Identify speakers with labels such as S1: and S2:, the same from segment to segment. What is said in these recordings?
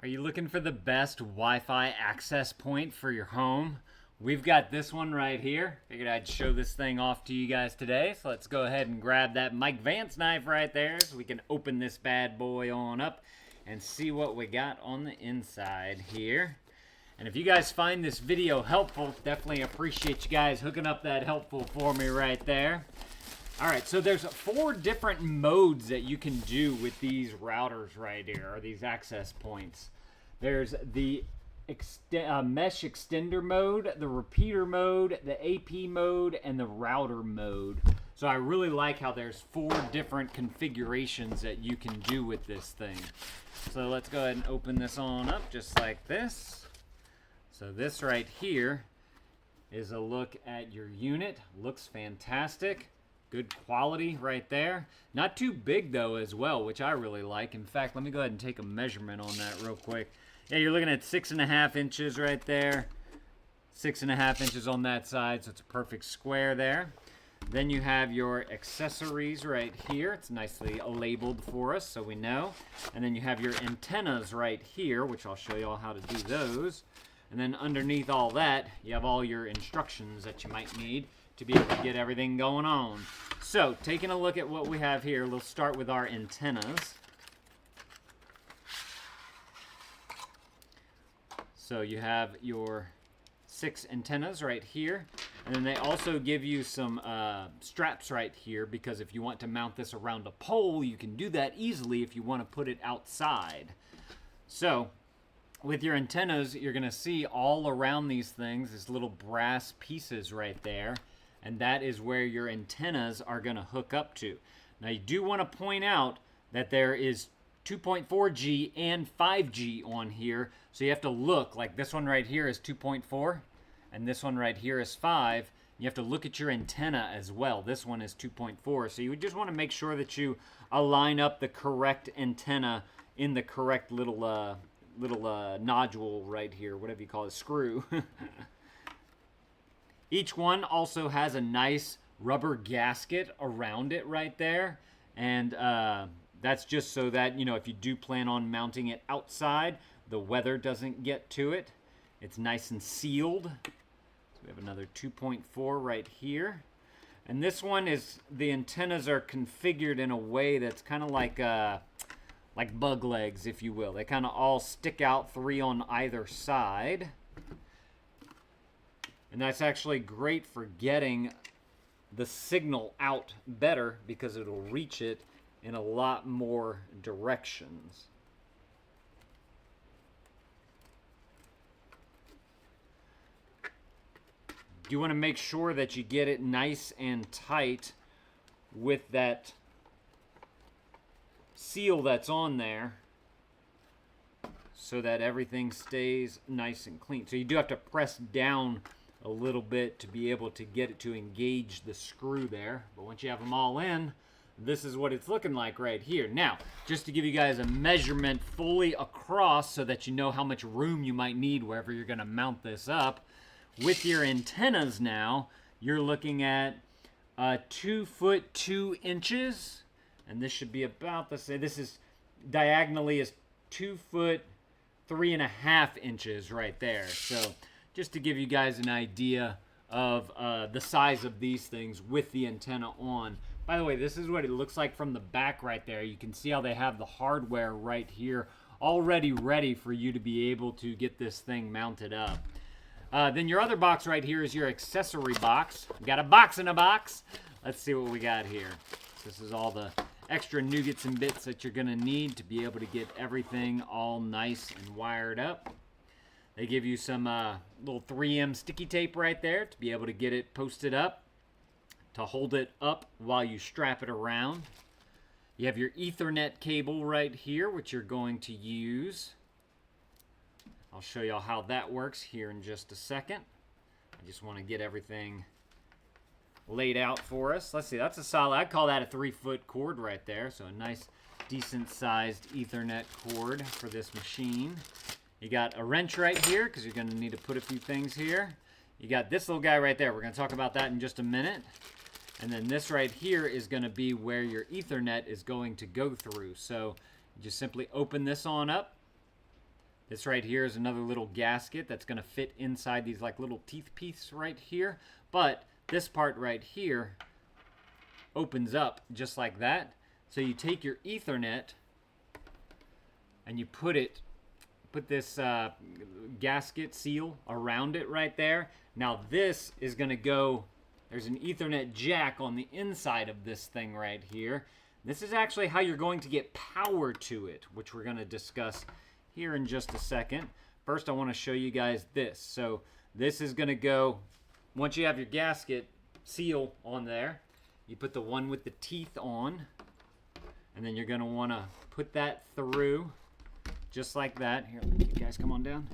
S1: Are you looking for the best Wi-Fi access point for your home? We've got this one right here. Figured I'd show this thing off to you guys today. So let's go ahead and grab that Mike Vance knife right there so we can open this bad boy on up and see what we got on the inside here. And if you guys find this video helpful, definitely appreciate you guys hooking up that helpful for me right there. All right, so there's 4 different modes that you can do with these routers right here, or these access points. There's the mesh extender mode, the repeater mode, the AP mode, and the router mode. So I really like how there's 4 different configurations that you can do with this thing. So let's go ahead and open this on up just like this. So this right here is a look at your unit. Looks fantastic. Good quality right there. Not too big though as well, which I really like. In fact, let me go ahead and take a measurement on that real quick. Yeah, you're looking at 6.5 inches right there. 6.5 inches on that side, so it's a perfect square there. Then you have your accessories right here. It's nicely labeled for us so we know. And then you have your antennas right here, which I'll show you all how to do those. And then underneath all that, you have all your instructions that you might need to be able to get everything going on. So, taking a look at what we have here, let's start with our antennas. So you have your 6 antennas right here, and then they also give you some straps right here, because if you want to mount this around a pole, you can do that easily if you want to put it outside. So, with your antennas, you're going to see all around these things, these little brass pieces right there. And that is where your antennas are going to hook up to. Now, you do want to point out that there is 2.4G and 5G on here. So you have to look, like this one right here is 2.4, and this one right here is 5. You have to look at your antenna as well. This one is 2.4. So you just want to make sure that you align up the correct antenna in the correct little nodule right here, whatever you call it, screw. Each one also has a nice rubber gasket around it right there. And that's just so that, you know, if you do plan on mounting it outside, the weather doesn't get to it. It's nice and sealed. So we have another 2.4 right here. And this one is, the antennas are configured in a way that's kind of like bug legs, if you will. They kind of all stick out, 3 on either side. And that's actually great for getting the signal out better, because it'll reach it in a lot more directions. You want to make sure that you get it nice and tight with that seal that's on there, so that everything stays nice and clean. So you do have to press down a little bit to be able to get it to engage the screw there. But once you have them all in, this is what it's looking like right here. Now, just to give you guys a measurement fully across so that you know how much room you might need wherever you're going to mount this up. With your antennas now, you're looking at 2 foot 2 inches. And this should be about the same. This is diagonally is 2 foot 3.5 inches right there. So just to give you guys an idea of the size of these things with the antenna on. By the way, this is what it looks like from the back right there. You can see how they have the hardware right here already ready for you to be able to get this thing mounted up. Then your other box right here is your accessory box. We got a box in a box. Let's see what we got here. This is all the extra nougats and bits that you're going to need to be able to get everything all nice and wired up. They give you some little 3M sticky tape right there to be able to get it posted up, to hold it up while you strap it around. You have your Ethernet cable right here, which you're going to use. I'll show y'all how that works here in just a second. I just want to get everything laid out for us. Let's see, that's a solid, I'd call that a 3-foot cord right there. So a nice, decent sized Ethernet cord for this machine. You got a wrench right here, because you're going to need to put a few things here. You got this little guy right there. We're going to talk about that in just a minute. And then this right here is going to be where your Ethernet is going to go through. So you just simply open this on up. This right here is another little gasket that's going to fit inside these like little teeth pieces right here. But this part right here opens up just like that. So you take your Ethernet and you put this gasket seal around it right there. Now this is going to go, there's an Ethernet jack on the inside of this thing right here. This is actually how you're going to get power to it, which we're going to discuss here in just a second. First, I want to show you guys this. So this is going to go, once you have your gasket seal on there, you put the one with the teeth on, and then you're going to want to put that through just like that. Here, you guys come on down.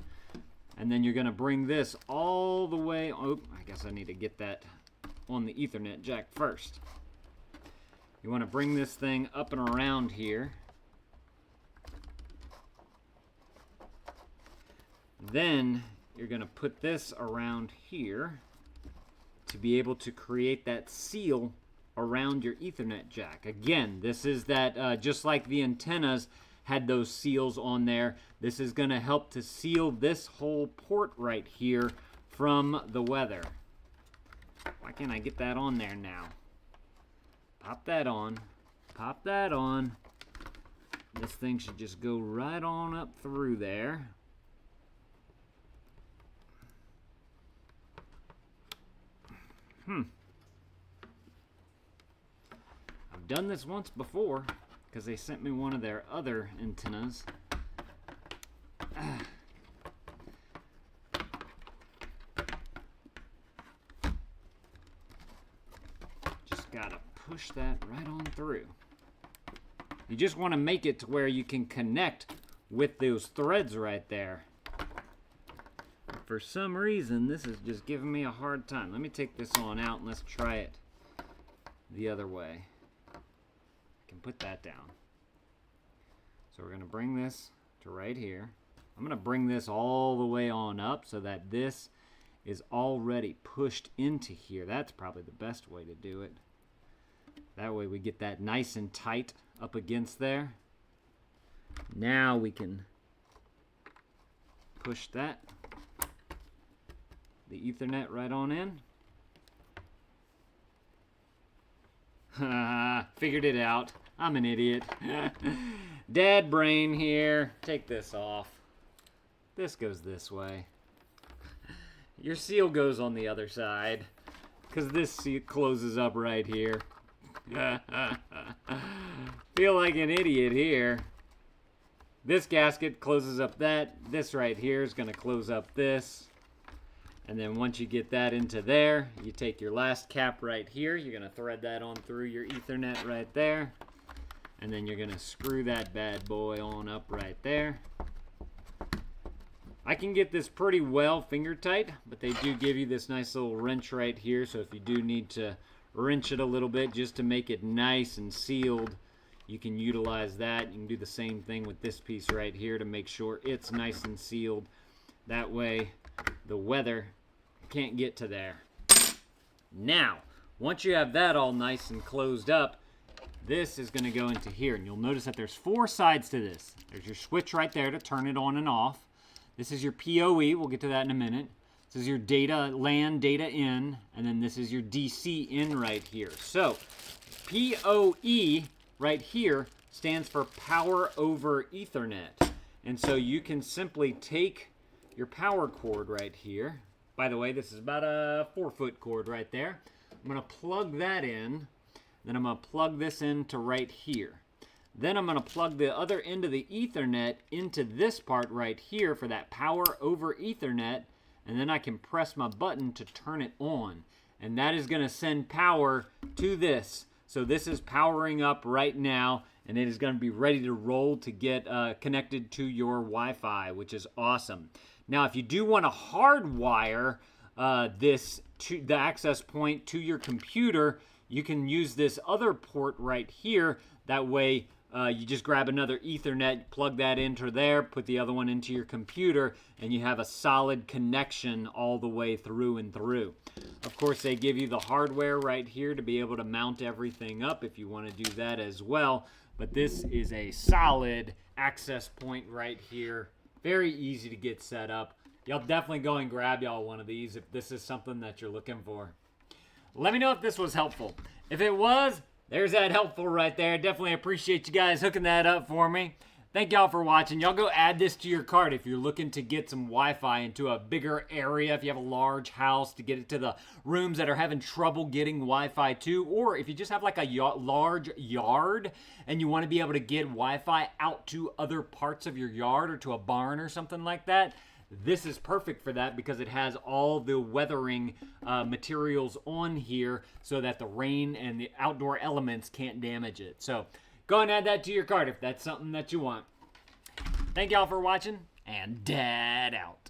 S1: And then you're going to bring this all the way, oh, I guess I need to get that on the Ethernet jack first. You want to bring this thing up and around here. Then you're going to put this around here to be able to create that seal around your Ethernet jack. Again, this is that, just like the antennas had those seals on there, this is going to help to seal this whole port right here from the weather. Why can't I get that on there now? Pop that on. Pop that on. This thing should just go right on up through there. I've done this once before because they sent me one of their other antennas. Just gotta push that right on through. You just want to make it to where you can connect with those threads right there. For some reason, this is just giving me a hard time. Let me take this on out and let's try it the other way. I can put that down. So we're going to bring this to right here. I'm going to bring this all the way on up so that this is already pushed into here. That's probably the best way to do it. That way we get that nice and tight up against there. Now we can push that, the Ethernet right on in. Figured it out. I'm an idiot. Dad brain here. Take this off. This goes this way. Your seal goes on the other side because this seal closes up right here. Feel like an idiot here. This gasket closes up that. This right here is going to close up this. And then once you get that into there, you take your last cap right here. You're going to thread that on through your Ethernet right there. And then you're going to screw that bad boy on up right there. I can get this pretty well finger tight, but they do give you this nice little wrench right here. So if you do need to wrench it a little bit just to make it nice and sealed, you can utilize that. You can do the same thing with this piece right here to make sure it's nice and sealed. That way the weather can't get to there. Now, once you have that all nice and closed up, this is going to go into here. And you'll notice that there's 4 sides to this. There's your switch right there to turn it on and off. This is your PoE. We'll get to that in a minute. This is your data, LAN data in. And then this is your DC in right here. So, PoE right here stands for Power over Ethernet. And so you can simply take your power cord right here. By the way, this is about a 4-foot cord right there. I'm going to plug that in. Then I'm going to plug this into right here. Then I'm going to plug the other end of the Ethernet into this part right here for that power over Ethernet. And then I can press my button to turn it on. And that is going to send power to this. So this is powering up right now. And it is going to be ready to roll to get connected to your Wi-Fi, which is awesome. Now, if you do want to hardwire this to the access point to your computer, you can use this other port right here. That way, you just grab another Ethernet, plug that into there, put the other one into your computer, and you have a solid connection all the way through and through. Of course, they give you the hardware right here to be able to mount everything up if you want to do that as well. But this is a solid access point right here Very easy to get set up. Y'all definitely go and grab y'all one of these if this is something that you're looking for. Let me know if this was helpful. If it was, there's that helpful right there. Definitely appreciate you guys hooking that up for me. Thank y'all for watching. Y'all go add this to your cart if you're looking to get some Wi-Fi into a bigger area, if you have a large house, to get it to the rooms that are having trouble getting Wi-Fi to, or if you just have like a large yard and you want to be able to get Wi-Fi out to other parts of your yard or to a barn or something like that. This is perfect for that because it has all the weathering materials on here so that the rain and the outdoor elements can't damage it. So go and add that to your cart if that's something that you want. Thank y'all for watching, and Dad out.